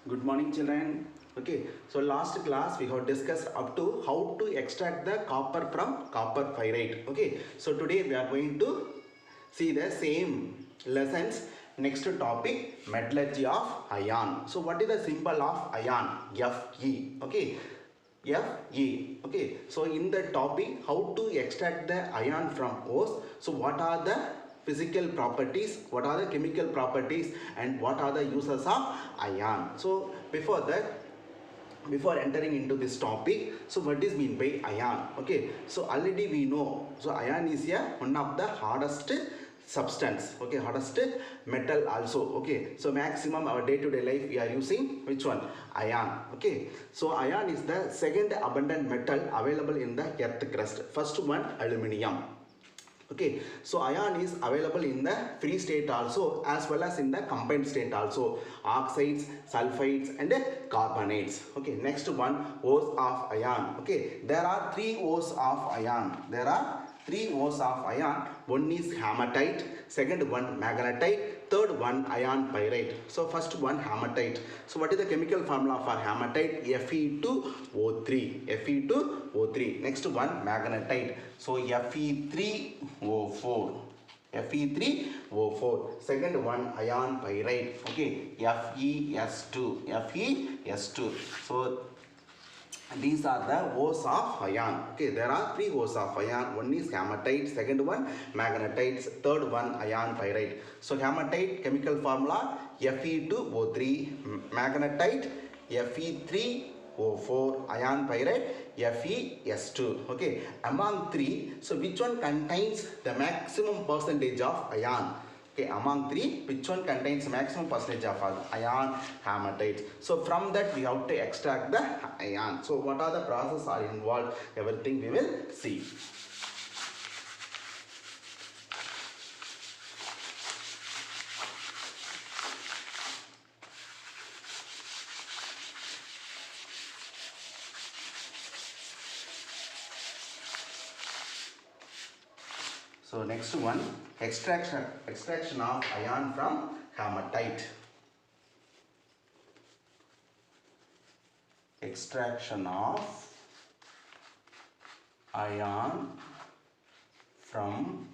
Good morning, children. Okay, so last class we have discussed up to how to extract the copper from copper pyrite. Okay, so today we are going to see the same lessons. Next topic, metallurgy of iron. So what is the symbol of iron? Fe. Okay, Fe. Okay, so in the topic, how to extract the iron from ores. So what are the physical properties, what are the chemical properties, and what are the uses of iron. So before that, before entering into this topic, so what is mean by iron? Okay, so already we know, so iron is one of the hardest substance, okay, hardest metal also. Okay, so maximum our day-to-day life we are using which one? Iron. Okay, so iron is the second abundant metal available in the earth crust. First one, aluminium. Okay, so iron is available in the free state also as well as in the combined state also, oxides, sulfides and carbonates. Okay, next one, ores of iron. Okay, there are three ores of iron. There are three ores of iron. One is hematite, second one magnetite, third one iron pyrite. So first one hematite. So what is the chemical formula for hematite? Fe2O3. Fe2O3. Next one magnetite. So Fe3O4. Fe3O4. Second one iron pyrite. Okay, FeS2. FeS2. So these are the ores of iron. Okay, there are three ores of iron. One is hematite, second one magnetite, third one iron pyrite. So hematite chemical formula Fe2O3, magnetite Fe3O4, iron pyrite FeS2. Okay, among three, so which one contains the maximum percentage of iron? Okay, among three, which one contains maximum percentage of iron? Hematite. So from that we have to extract the iron. So what are the processes are involved? Everything we will see. So next one, extraction of iron from hematite. Extraction of iron from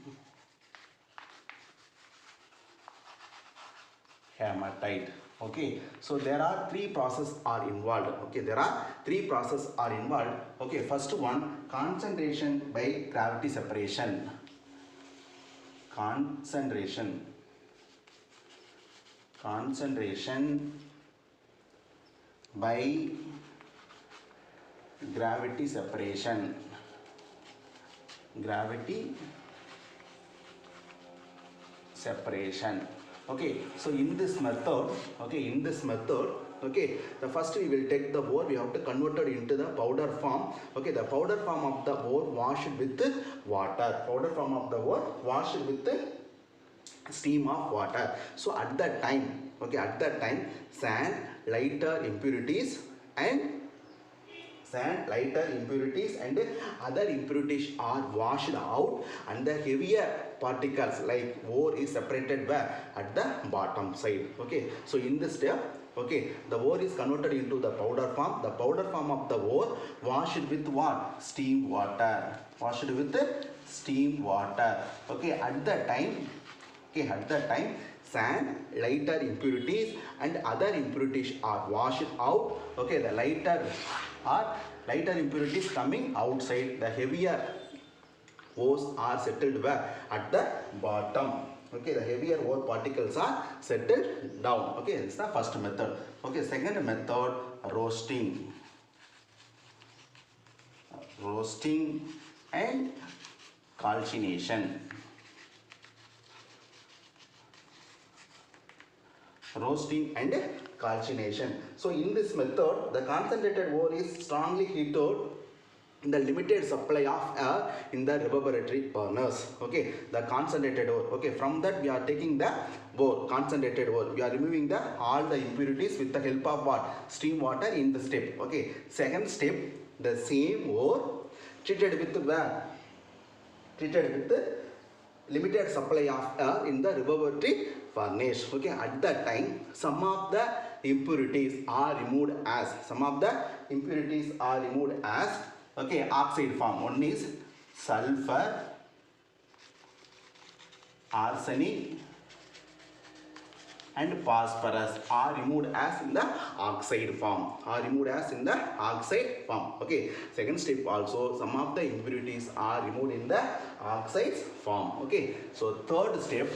hematite. Okay, so there are three processes are involved. Okay, there are three processes are involved. Okay, first one, concentration by gravity separation. Concentration by gravity separation. Okay, so in this method, okay, the first we will take the ore, we have to convert it into the powder form. Okay, the powder form of the ore washed with water. Powder form of the ore washed with steam of water. So at that time, okay, sand, lighter impurities and other impurities are washed out, and the heavier particles like ore is separated where? At the bottom side. Okay, so in this step, okay, the ore is converted into the powder form. The powder form of the ore washed with what? Steam water. Okay, at that time, sand, lighter impurities and other impurities are washed out. Okay, the lighter impurities coming outside, the heavier ores are settled where? At the bottom. Okay, the heavier ore particles are settled down. Okay, this is the first method. Okay, second method, roasting and calcination. So in this method, the concentrated ore is strongly heated in the limited supply of air in the laboratory furnace. Okay, the concentrated ore. Okay, from that we are taking the ore, concentrated ore. We are removing all the impurities with the help of what? Steam water in the step. Okay, second step, the same ore treated with limited supply of air in the laboratory furnace. Okay, at that time some of the impurities are removed as, okay, oxide form. One is sulfur, arsenic and phosphorus are removed as in the oxide form, okay. Second step also, some of the impurities are removed in the oxides form, okay. So third step,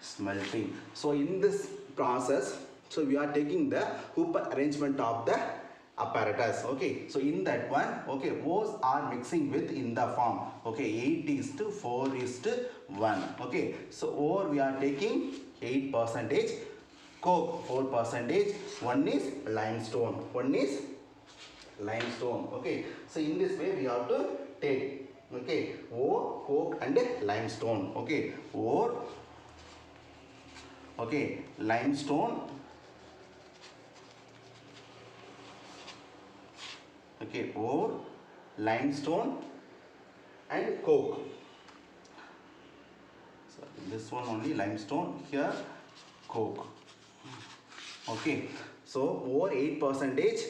smelting. So in this process, so we are taking the Hooper arrangement of the apparatus, okay. So in that one, okay, O's are mixing with in the form, okay, 8:4:1, okay. So ore we are taking 8%, coke 4%, one is limestone, okay. So in this way we have to take, okay, ore, coke and limestone, okay, ore, okay, limestone, okay, ore, limestone and coke. So this one only limestone, here coke, okay. So ore 8%,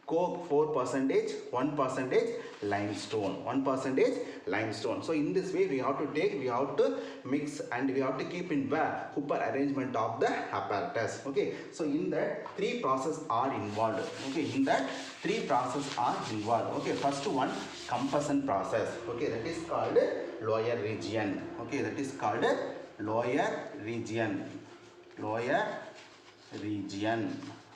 coke 4%, 1% limestone. So in this way we have to mix and we have to keep in the Hooper arrangement of the apparatus, okay. So in that three processes are involved, okay. Okay. First one, compression process, okay, that is called lower region, okay,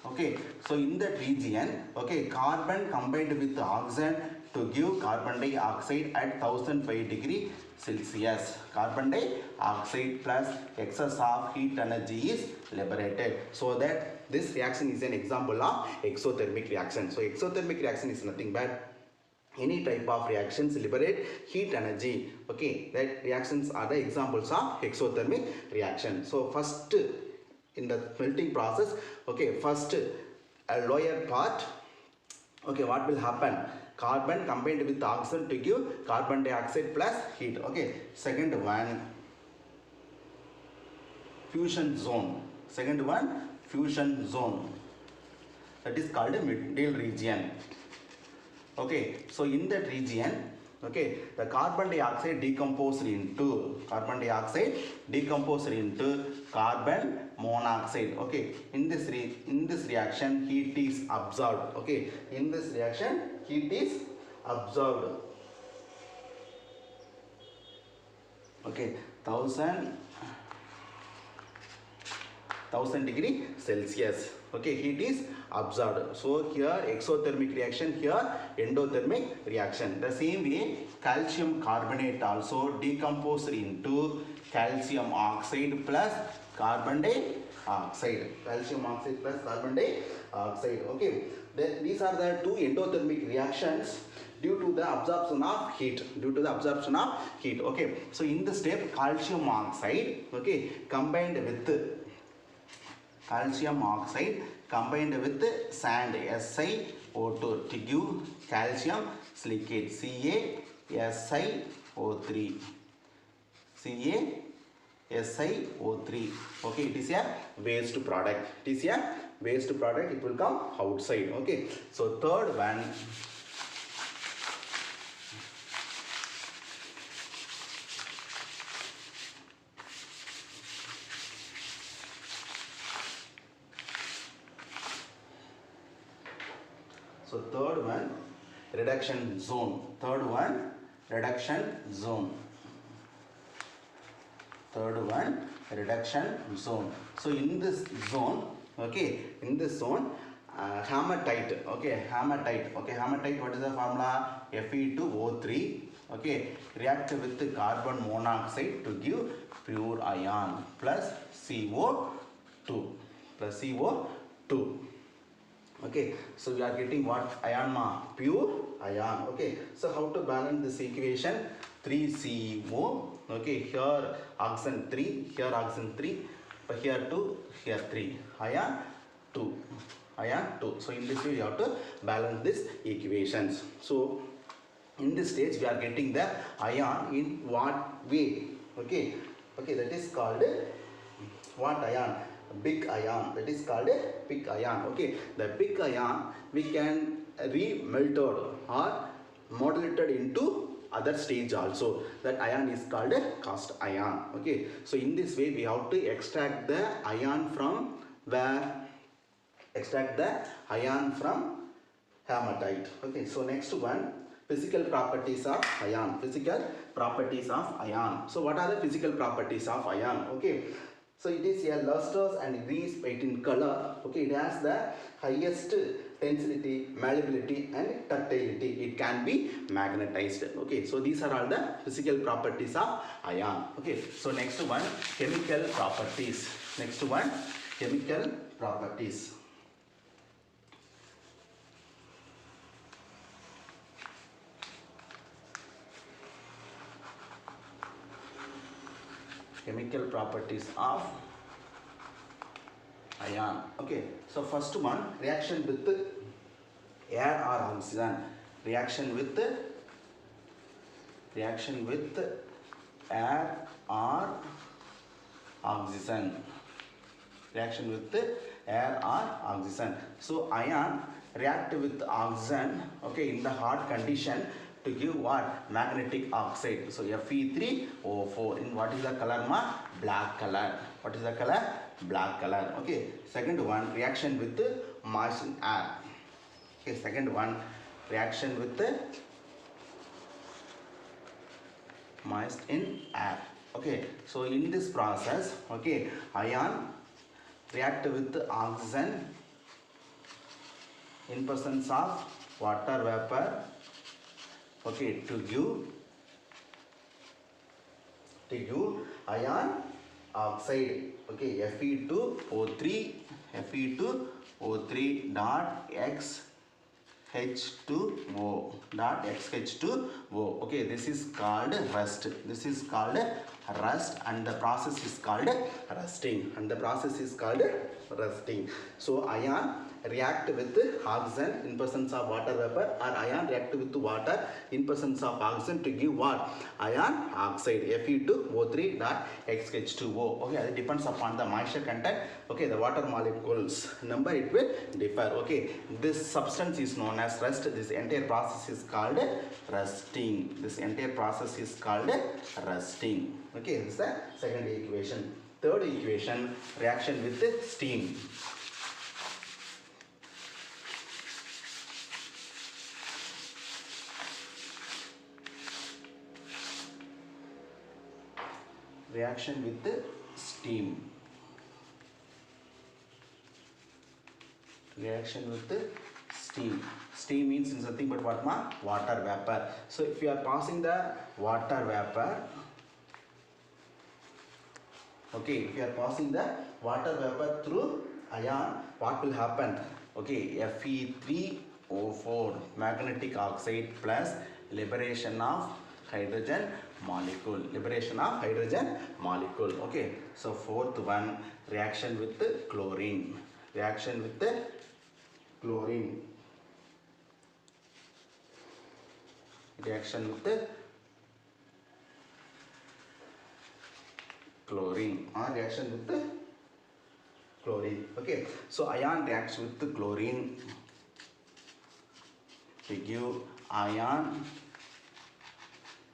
okay. So in that region, okay, carbon combined with oxygen to give carbon dioxide at 1005 degree Celsius. Carbon dioxide plus excess of heat energy is liberated. So that this reaction is an example of exothermic reaction. So exothermic reaction is nothing but any type of reactions liberate heat energy, okay. That reactions are the examples of exothermic reaction. So first, in the smelting process, okay, first a lower part, okay, what will happen, carbon combined with oxygen to give carbon dioxide plus heat, okay. Second one, fusion zone, that is called a middle region, okay. So in that region, okay, the carbon dioxide decomposed into carbon monoxide, okay. In this reaction heat is absorbed, okay. Okay, 1000 degree Celsius, okay, heat is absorbed. So here exothermic reaction, here endothermic reaction. The same way calcium carbonate also decomposed into calcium oxide plus carbon dioxide, okay. Then these are the two endothermic reactions due to the absorption of heat, okay. So in the step, calcium oxide, okay, combined with sand SiO2 to give calcium silicate CaSiO3, okay. It is a waste product, it will come outside, okay. So third one, reduction zone, So in this zone, okay, hematite, okay, what is the formula? Fe2O3, okay, react with the carbon monoxide to give pure ion plus CO2, okay. So we are getting what ion, pure ion, okay. So how to balance this equation? 3CO, okay, here oxygen 3, But here 2, here 3. Ion 2. Ion 2. So in this way you have to balance these equations. So in this stage we are getting the ion in what way? Okay. Okay, that is called what ion? Big ion. That is called big ion. Okay. The big ion we can re-melted or modulated into other stage also. That ion is called cast ion. Okay. So in this way we have to extract the ion from where? Extract the ion from hematite. Okay. So next one, physical properties of ion. Physical properties of ion. So what are the physical properties of ion? Okay. So it is a lustrous and grease white in color. Okay, it has the highest tensity, malleability and ductility. It can be magnetized. Okay, so these are all the physical properties of ion. Okay, so next one, chemical properties. Next one, chemical properties. Chemical properties of ion. Okay, so first one, reaction with air or oxygen. Reaction with air or oxygen. Reaction with air or oxygen. So ion react with oxygen, okay, in the hot condition to give what? Magnetic oxide. So Fe3O4. In what is the color, ma? Black color. What is the color? Black color. Okay. Second one, reaction with moist air. Okay. Second one, reaction with moist in air. Okay. So in this process, okay, ion react with oxygen in presence of water vapor, okay, to give ion oxide, okay, Fe2O3 dot XH2O. Okay, this is called rust. This is called rust, and the process is called rusting. So ion react with oxygen in presence of water vapor, or ion react with water in presence of oxygen to give what? Ion oxide, Fe2O3 dot XH2O. Okay, it depends upon the moisture content. Okay, the water molecules number, it will differ. Okay, this substance is known as rust. This entire process is called rusting. Okay, this is the second equation. Third equation, reaction with steam. Reaction with steam. Steam means nothing but what, ma? Water vapor. So if you are passing the water vapor, okay, if you are passing the water vapor through ion, what will happen? Okay, Fe3O4 magnetic oxide plus liberation of hydrogen molecule. Okay, so fourth one, reaction with chlorine. Reaction with chlorine or reaction with chlorine. Okay, so ion reacts with the chlorine to give ion,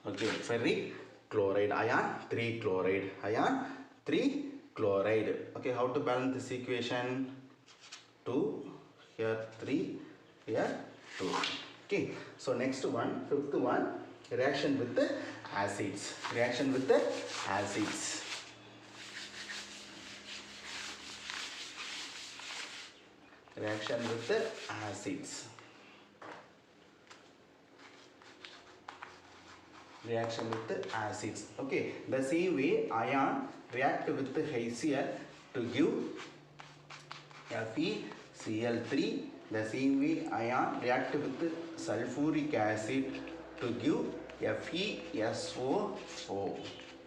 okay, ferric chloride, ion 3 chloride. Okay, how to balance this equation? 2, here 3, here 2. Okay, so next one, fifth one, reaction with the acids. Reaction with the acids. Okay, the same way ion react with the HCl to give FeCl3. The same way ion react with sulfuric acid to give FeSO4.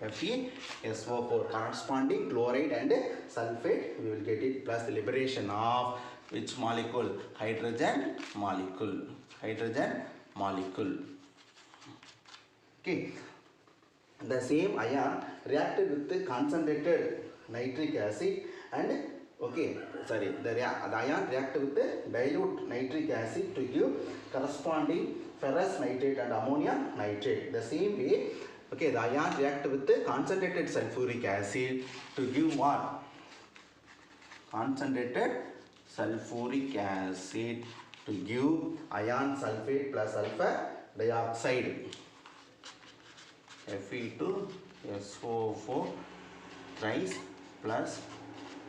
FeSO4 corresponding chloride and sulfate, we will get it, plus the liberation of which molecule? Hydrogen molecule. Hydrogen molecule. Okay. The same ion reacted with the concentrated nitric acid and the ion reacted with the dilute nitric acid to give corresponding ferrous nitrate and ammonium nitrate. The same way, the ion react with the concentrated sulfuric acid to give what? Concentrated sulfuric acid to give ion sulfate plus sulfur dioxide. Fe2SO4 thrice plus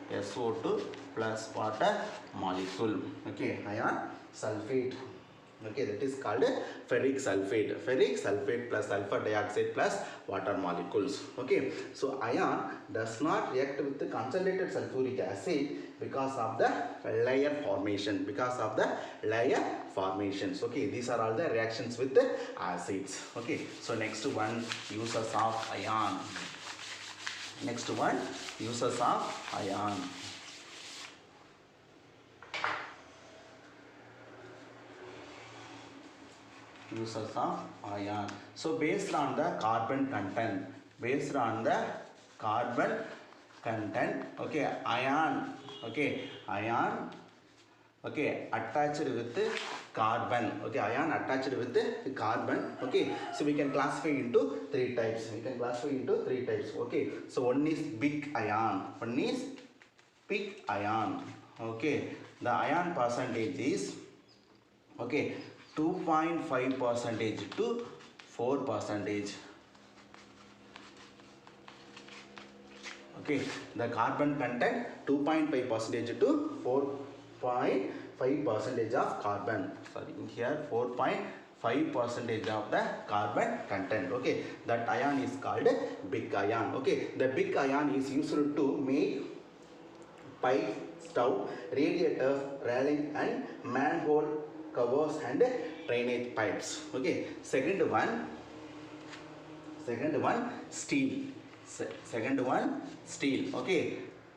SO2 plus water molecule. Ion sulfate. That is called ferric sulfate. Ferric sulfate plus sulfur dioxide plus water molecules. So ion does not react with the concentrated sulfuric acid because of the layer formation. These are all the reactions with the acids. So next one, uses of ion. Uses of ion. So based on the carbon content, ion attached with carbon. Ion attached with carbon. So we can classify into three types. So one is big ion. The ion percentage is 2.5% to 4%. The carbon content 2.5% to 4.5% of carbon. Here 4.5% of the carbon content. That ion is called big ion. The big ion is used to make pipe, stove, radiators, railing and manhole covers and drainage pipes. Second one, steel.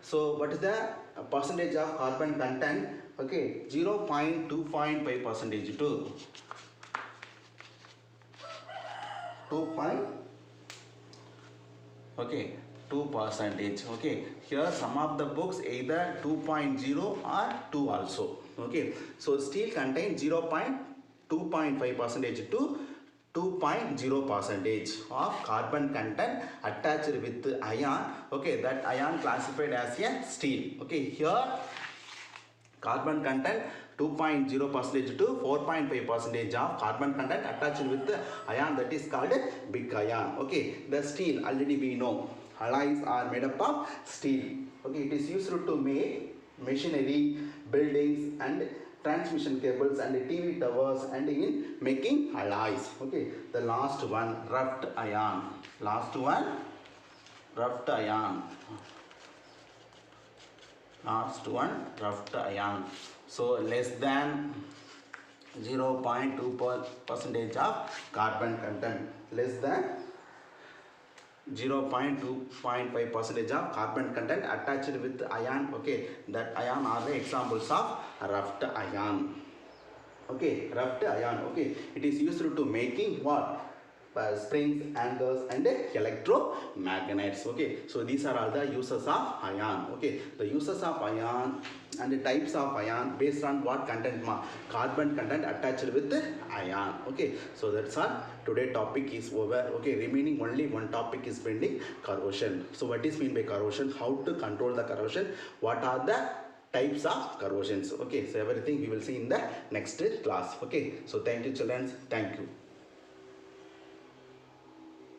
So what is the percentage of carbon content? 0.2.5% to 2%. Here some of the books either 2.0 or 2 also. So steel contains 0.2.5% to 2.0% of carbon content attached with the ion. That ion classified as a steel. Here carbon content 2.0% to 4.5% of carbon content attached with the ion, that is called big ion. The steel, already we know alloys are made up of steel. It is used to make machinery, buildings and transmission cables and TV towers and in making alloys. The last one, rough ion. So less than 0.2% of carbon content. Less than 0.2.5% of carbon content attached with ion. That ion are the examples of rough ion. Rough ion. It is used to making what? Springs, anchors and electromagnets. So these are all the uses of ion. The uses of ion and the types of ion based on what content? Carbon content attached with the ion. So that's all. Today topic is over. Remaining only one topic is pending, corrosion. So what is mean by corrosion? How to control the corrosion? What are the types of corrosions? So everything we will see in the next class. So thank you children. Thank you.